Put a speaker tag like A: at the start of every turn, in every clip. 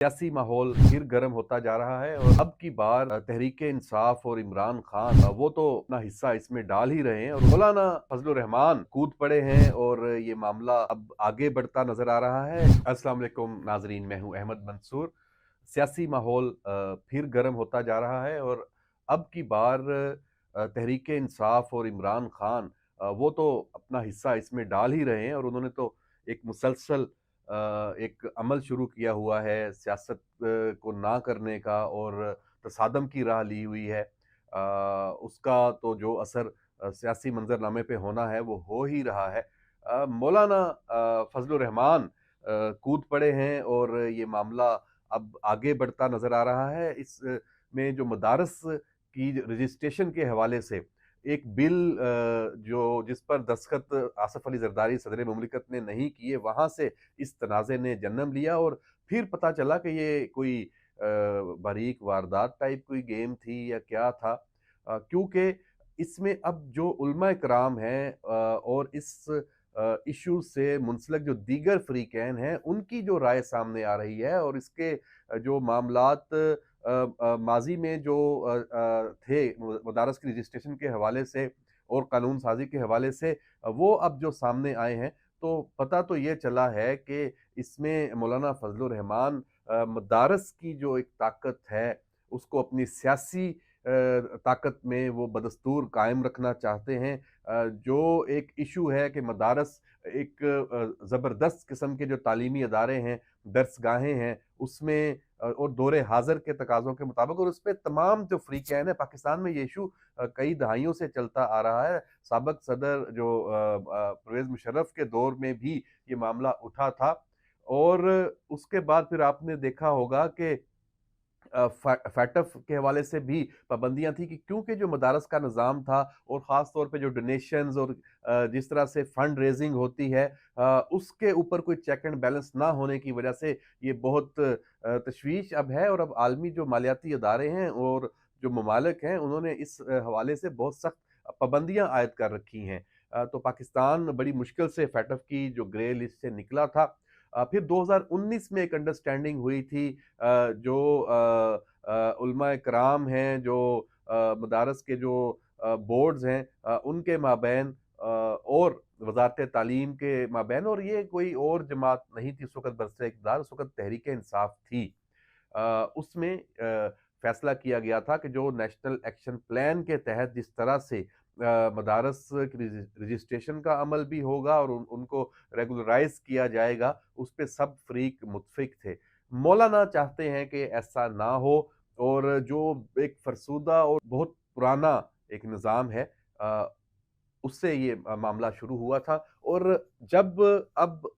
A: सियासी माहौल फिर गर्म होता जा रहा है और अब की बार तहरीक इंसाफ और इमरान खान वो तो अपना हिस्सा इसमें डाल ही रहे हैं और मौलाना फजलुर रहमान कूद पड़े हैं और ये मामला अब आगे बढ़ता नजर आ रहा है। अस्सलाम वालेकुम नाजरीन, मैं हूं अहमद मंसूर। सियासी माहौल फिर गर्म होता जा रहा है और अब की बार तहरीक इंसाफ और इमरान खान वो तो अपना हिस्सा इसमें डाल ही रहे हैं और उन्होंने तो एक मुसलसल एक अमल शुरू किया हुआ है सियासत को ना करने का और तसादम की राह ली हुई है। उसका तो जो असर सियासी मंजरनामे पे होना है वो हो ही रहा है। मौलाना फजलुर रहमान कूद पड़े हैं और ये मामला अब आगे बढ़ता नजर आ रहा है। इस में जो मदारस की रजिस्ट्रेशन के हवाले से एक बिल जो जिस पर दस्तखत आसफ अली जरदारी सदर मुमलिकत ने नहीं किए, वहां से इस तनाज़े ने जन्म लिया और फिर पता चला कि ये कोई बारीक वारदात टाइप कोई गेम थी या क्या था। क्योंकि इसमें अब जो उलमा कराम हैं और इस इशू से मुंसलिक जो दीगर फरीकैन हैं उनकी जो राय सामने आ रही है और इसके जो मामलात माजी में जो थे मदारस की रजिस्ट्रेशन के हवाले से और कानून साजी के हवाले से वो अब जो सामने आए हैं, तो पता तो ये चला है कि इसमें मौलाना फजलुर रहमान मदारस की जो एक ताकत है उसको अपनी सियासी ताकत में वो बदस्तूर कायम रखना चाहते हैं। जो एक इशू है कि मदारस एक ज़बरदस्त किस्म के जो तालीमी अदारे हैं, दर्सगाहें हैं, उसमें और दौरे हाज़िर के तकाज़ों के मुताबिक और उसपे तमाम जो फ़रीक़ैन हैं, पाकिस्तान में ये इशू कई दहाइयों से चलता आ रहा है। साबिक़ सदर जो परवेज़ मुशर्रफ के दौर में भी ये मामला उठा था और उसके बाद फिर आपने देखा होगा कि फैटफ के हवाले से भी पाबंदियां थी कि क्योंकि जो मदारस का निज़ाम था और ख़ास तौर पे जो डोनेशंस और जिस तरह से फंड रेजिंग होती है उसके ऊपर कोई चेक एंड बैलेंस ना होने की वजह से ये बहुत तशवीश अब है और अब आलमी जो मालियाती अदारे हैं और जो ममालिक हैं उन्होंने इस हवाले से बहुत सख्त पाबंदियां आयद कर रखी हैं। तो पाकिस्तान बड़ी मुश्किल से फैटफ की जो ग्रे लिस्ट से निकला था। फिर 2019 में एक अंडरस्टैंडिंग हुई थी जो उलमा कराम हैं, जो मदारस के जो बोर्ड्स हैं उनके माबैन और वजारत तालीम के माबैन, और ये कोई और जमात नहीं थी उस वक़्त बरसर इक़्तिदार, उस वक़्त तहरीक इंसाफ थी। उसमें फैसला किया गया था कि जो नेशनल एक्शन प्लान के तहत जिस तरह से मदारस की रजिस्ट्रेशन का अमल भी होगा और उनको रेगुलराइज किया जाएगा, उस पे सब फरीक मुत्फिक थे। मौलाना चाहते हैं कि ऐसा ना हो और जो एक फरसुदा और बहुत पुराना एक निज़ाम है उससे ये मामला शुरू हुआ था। और जब अब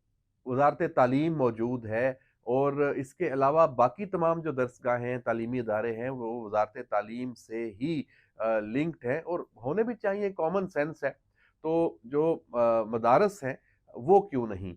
A: वजारत तालीम मौजूद है और इसके अलावा बाकी तमाम जो दरसगाहें हैं, तालीमी इदारे हैं, वो वजारत तालीम से ही लिंक्ड हैं और होने भी चाहिए, कॉमन सेंस है। तो जो मदारस हैं वो क्यों नहीं?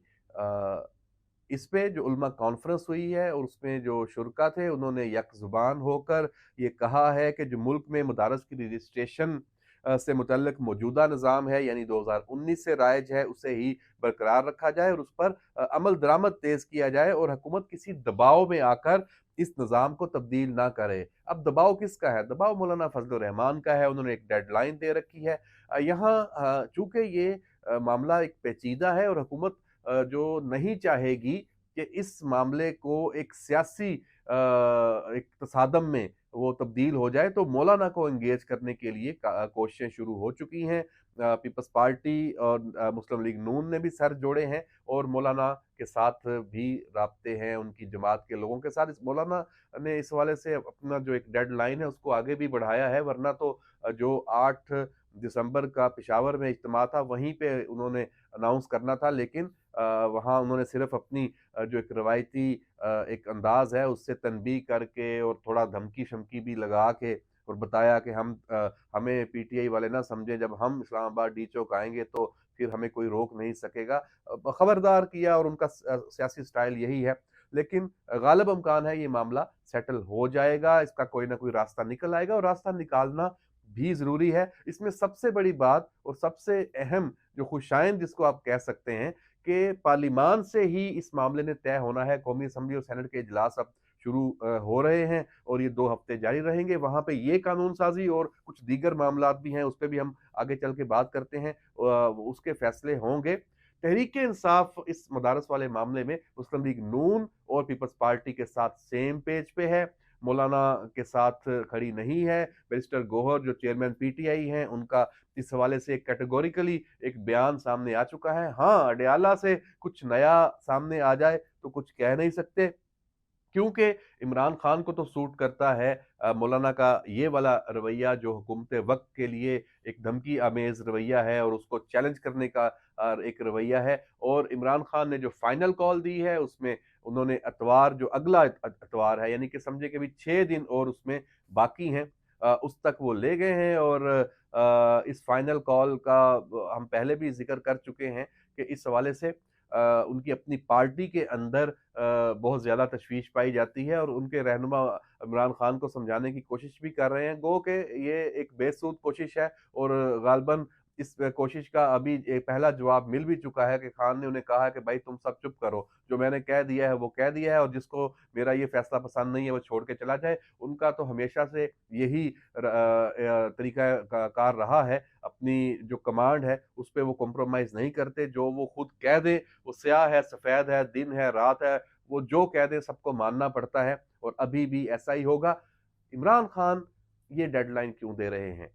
A: इस पे जो उलमा कॉन्फ्रेंस हुई है और उसमें जो शुरका थे उन्होंने यक ज़ुबान होकर ये कहा है कि जो मुल्क में मदारस की रजिस्ट्रेशन से मुतल्लिक मौजूदा निज़ाम है यानी 2019 से राइज है उसे ही बरकरार रखा जाए और उस पर अमल दरामद तेज़ किया जाए और हुकूमत किसी दबाव में आकर इस निज़ाम को तब्दील ना करे। अब दबाव किसका है? दबाव मौलाना फजलुर रहमान का है, उन्होंने एक डेडलाइन दे रखी है। यहाँ चूँकि ये मामला एक पेचीदा है और हुकूमत जो नहीं चाहेगी कि इस मामले को एक सियासी एक तसादम में वो तब्दील हो जाए, तो मौलाना को एंगेज करने के लिए कोशिशें शुरू हो चुकी हैं। पीपल्स पार्टी और मुस्लिम लीग नून ने भी सर जोड़े हैं और मौलाना के साथ भी राब्ते हैं उनकी जमात के लोगों के साथ। इस मौलाना ने इस हवाले से अपना जो एक डेडलाइन है उसको आगे भी बढ़ाया है, वरना तो जो 8 दिसंबर का पेशावर में इज्तिमा था वहीं पे उन्होंने अनाउंस करना था, लेकिन वहाँ उन्होंने सिर्फ अपनी जो एक रवायती एक अंदाज है उससे तनबीह करके और थोड़ा धमकी-शमकी भी लगा के और बताया कि हमें पीटीआई वाले ना समझें, जब हम इस्लामाबाद डी चौक आएँगे तो फिर हमें कोई रोक नहीं सकेगा। खबरदार किया और उनका सियासी स्टाइल यही है। लेकिन गालिब इम्कान है ये मामला सेटल हो जाएगा, इसका कोई ना कोई रास्ता निकल आएगा और रास्ता निकालना भी ज़रूरी है। इसमें सबसे बड़ी बात और सबसे अहम जो खुशाइंद जिसको आप कह सकते हैं कि पार्लिमान से ही इस मामले ने तय होना है। कौमी असम्बली और सेनेट के इजलास अब शुरू हो रहे हैं और ये 2 हफ्ते जारी रहेंगे। वहाँ पे ये कानून साज़ी और कुछ दीगर मामलात भी हैं, उस पे भी हम आगे चल के बात करते हैं। उसके फैसले होंगे। तहरीक-ए-इंसाफ इस मदारस वाले मामले में मुस्लिम लीग नून और पीपल्स पार्टी के साथ सेम पेज पे है, मौलाना के साथ खड़ी नहीं है। बैरिस्टर गौहर जो चेयरमैन पीटीआई हैं, उनका इस हवाले से कैटेगोरिकली एक बयान सामने आ चुका है। हाँ, अडयाला से कुछ नया सामने आ जाए तो कुछ कह नहीं सकते, क्योंकि इमरान खान को तो सूट करता है मौलाना का ये वाला रवैया जो हुकूमत वक्त के लिए एक धमकी आमेज रवैया है और उसको चैलेंज करने का एक रवैया है। और इमरान खान ने जो फाइनल कॉल दी है उसमें उन्होंने अतवार, जो अगला अतवार है, यानी कि समझे कि भी 6 दिन और उसमें बाकी हैं, उस तक वो ले गए हैं। और इस फाइनल कॉल का हम पहले भी जिक्र कर चुके हैं कि इस हवाले से उनकी अपनी पार्टी के अंदर बहुत ज़्यादा तशवीश पाई जाती है और उनके रहनुमा इमरान खान को समझाने की कोशिश भी कर रहे हैं। गो कि ये एक बेसूद कोशिश है और गालबन इस कोशिश का अभी एक पहला जवाब मिल भी चुका है कि खान ने उन्हें कहा है कि भाई तुम सब चुप करो, जो मैंने कह दिया है वो कह दिया है और जिसको मेरा ये फैसला पसंद नहीं है वो छोड़ के चला जाए। उनका तो हमेशा से यही तरीका कार रहा है, अपनी जो कमांड है उस पे वो कॉम्प्रोमाइज़ नहीं करते। जो वो खुद कह दें, वो स्याह है, सफ़ेद है, दिन है, रात है, वो जो कह दें सबको मानना पड़ता है और अभी भी ऐसा ही होगा। इमरान खान ये डेडलाइन क्यों दे रहे हैं?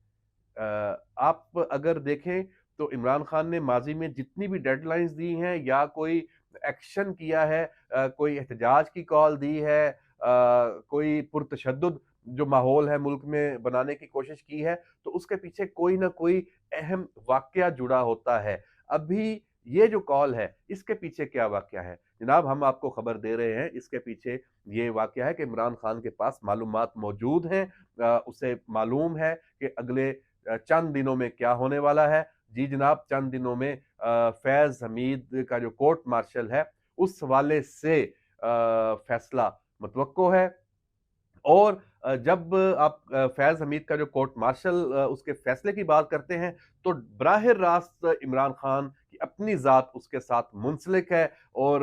A: आप अगर देखें तो इमरान खान ने माज़ी में जितनी भी डेडलाइन्स दी हैं या कोई एक्शन किया है, कोई एहतजाज की कॉल दी है, कोई पुरतशद्दुद जो माहौल है मुल्क में बनाने की कोशिश की है, तो उसके पीछे कोई ना कोई अहम वाक़या जुड़ा होता है। अभी ये जो कॉल है, इसके पीछे क्या वाक़या है? जनाब, हम आपको खबर दे रहे हैं, इसके पीछे ये वाक़या है कि इमरान खान के पास मालूमात मौजूद हैं। उसे मालूम है कि अगले चंद दिनों में क्या होने वाला है। जी जनाब, चंद दिनों में फैज़ हमीद का जो कोर्ट मार्शल है, उस हवाले से फैसला मुतवक्को है। और जब आप फैज़ हमीद का जो कोर्ट मार्शल उसके फैसले की बात करते हैं, तो बराह रास्त इमरान खान की अपनी ज़ात उसके साथ मुंसलिक है। और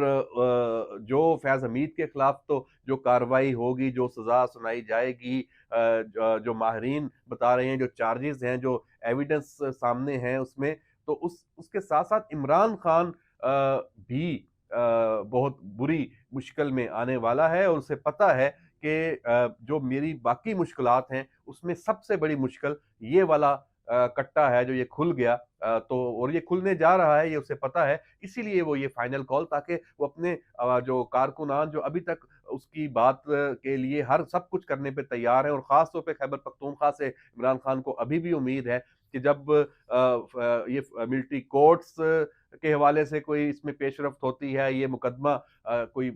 A: जो फैज़ हमीद के खिलाफ तो जो कार्रवाई होगी, जो सज़ा सुनाई जाएगी, जो माहिरीन बता रहे हैं, जो चार्जेस हैं, जो एविडेंस सामने हैं उसमें, तो उसके साथ-साथ इमरान खान भी बहुत बुरी मुश्किल में आने वाला है और उसे पता है कि जो मेरी बाकी मुश्किलात हैं, उसमें सबसे बड़ी मुश्किल ये वाला कट्टा है जो ये खुल गया, तो और ये खुलने जा रहा है, ये उसे पता है। इसीलिए वो ये फाइनल कॉल, ताकि वो अपने जो कारकुनान जो अभी तक उसकी बात के लिए हर सब कुछ करने पे तैयार हैं और ख़ास तौर पे खैबर पख्तूनख्वा से इमरान खान को अभी भी उम्मीद है कि जब ये मिलिट्री कोर्ट्स के हवाले से कोई इसमें पेशरफ्त होती है, ये मुकदमा कोई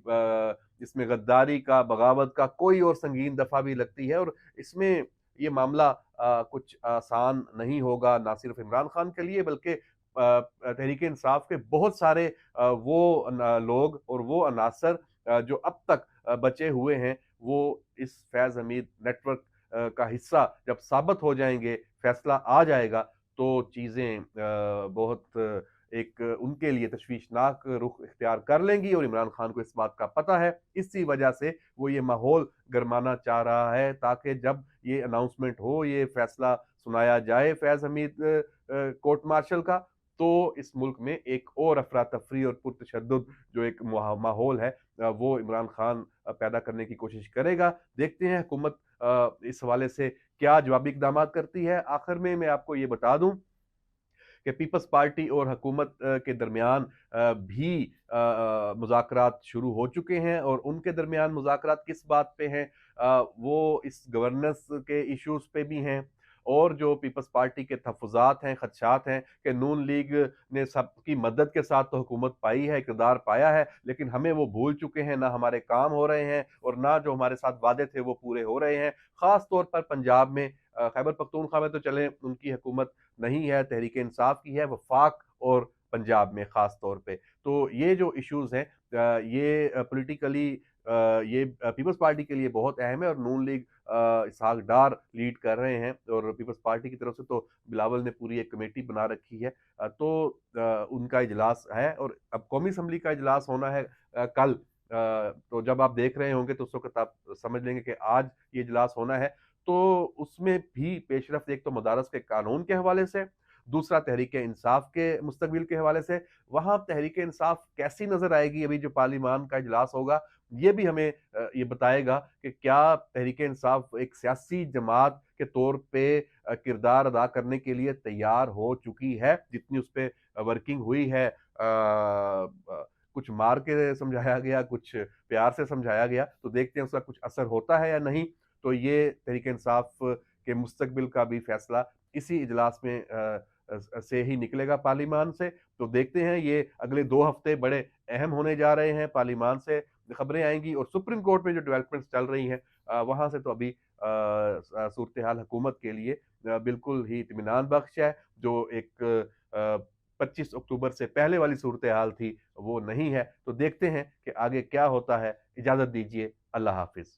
A: इसमें गद्दारी का, बगावत का कोई और संगीन दफ़ा भी लगती है और इसमें ये मामला कुछ आसान नहीं होगा, ना सिर्फ इमरान खान के लिए बल्कि तहरीक इंसाफ के बहुत सारे वो लोग और वो अनासर जो अब तक बचे हुए हैं, वो इस फैज़ हमीद नेटवर्क का हिस्सा जब साबित हो जाएंगे, फैसला आ जाएगा, तो चीज़ें बहुत एक उनके लिए तशवीशनाक रुख इख्तियार कर लेंगी और इमरान खान को इस बात का पता है। इसी वजह से वो ये माहौल गरमाना चाह रहा है, ताकि जब ये अनाउंसमेंट हो, ये फैसला सुनाया जाए फैज़ हमीद कोर्ट मार्शल का, तो इस मुल्क में एक और अफरा-तफरी और पुरतशद्दुद जो एक माहौल है, वो इमरान खान पैदा करने की कोशिश करेगा। देखते हैं हुकूमत इस हवाले से क्या जवाबी इक़दामात करती है। आखिर में मैं आपको ये बता दूं कि पीपल्स पार्टी और हुकूमत के दरमियान भी मुज़ाकरात शुरू हो चुके हैं और उनके दरमियान मुज़ाकरात किस बात पे हैं, वो इस गवर्नेंस के इश्यूज़ पे भी हैं और जो पीपल्स पार्टी के तहफ़्फ़ुज़ात हैं, ख़दशात हैं कि नून लीग ने सबकी मदद के साथ तो हुकूमत पाई है, इक़्तिदार पाया है, लेकिन हमें वो भूल चुके हैं, ना हमारे काम हो रहे हैं और ना जो हमारे साथ वादे थे वो पूरे हो रहे हैं। ख़ास तौर पर पंजाब में, खैबर पख्तूनख्वा में तो चलें उनकी हुकूमत नहीं है, तहरीक इंसाफ की है, वफाक और पंजाब में ख़ास तौर पे। तो ये जो इश्यूज़ हैं, ये पॉलिटिकली ये पीपल्स पार्टी के लिए बहुत अहम है और नून लीग इसहाक डार लीड कर रहे हैं और पीपल्स पार्टी की तरफ से तो बिलावल ने पूरी एक कमेटी बना रखी है। तो उनका इजलास है और अब कौमी असम्बली का इजलास होना है कल, तो जब आप देख रहे होंगे तो उस वक़्त आप समझ लेंगे कि आज ये इजलास होना है, तो उसमें भी पेशरफ़्त एक तो मदारस के कानून के हवाले से, दूसरा तहरीक-ए-इंसाफ के मुस्तकबिल के हवाले से। वहाँ तहरीक-ए-इंसाफ कैसी नज़र आएगी, अभी जो पार्लिमान का इजलास होगा, ये भी हमें ये बताएगा कि क्या तहरीक-ए-इंसाफ एक सियासी जमात के तौर पे किरदार अदा करने के लिए तैयार हो चुकी है, जितनी उस पे वर्किंग हुई है। कुछ मार के समझाया गया, कुछ प्यार से समझाया गया, तो देखते हैं उसका कुछ असर होता है या नहीं। तो ये तहरीक-ए-इंसाफ के मुस्तकबिल का भी फैसला इसी इजलास में से ही निकलेगा पार्लिमान से। तो देखते हैं, ये अगले 2 हफ्ते बड़े अहम होने जा रहे हैं। पार्लिमान से खबरें आएँगी और सुप्रीम कोर्ट में जो डेवलपमेंट्स चल रही हैं, वहाँ से तो अभी सूरत-ए-हाल हुकूमत के लिए बिल्कुल ही इत्मीनान बख्श है। जो एक 25 अक्टूबर से पहले वाली सूरत-ए-हाल थी, वो नहीं है। तो देखते हैं कि आगे क्या होता है। इजाज़त दीजिए, अल्लाह हाफ़िज़।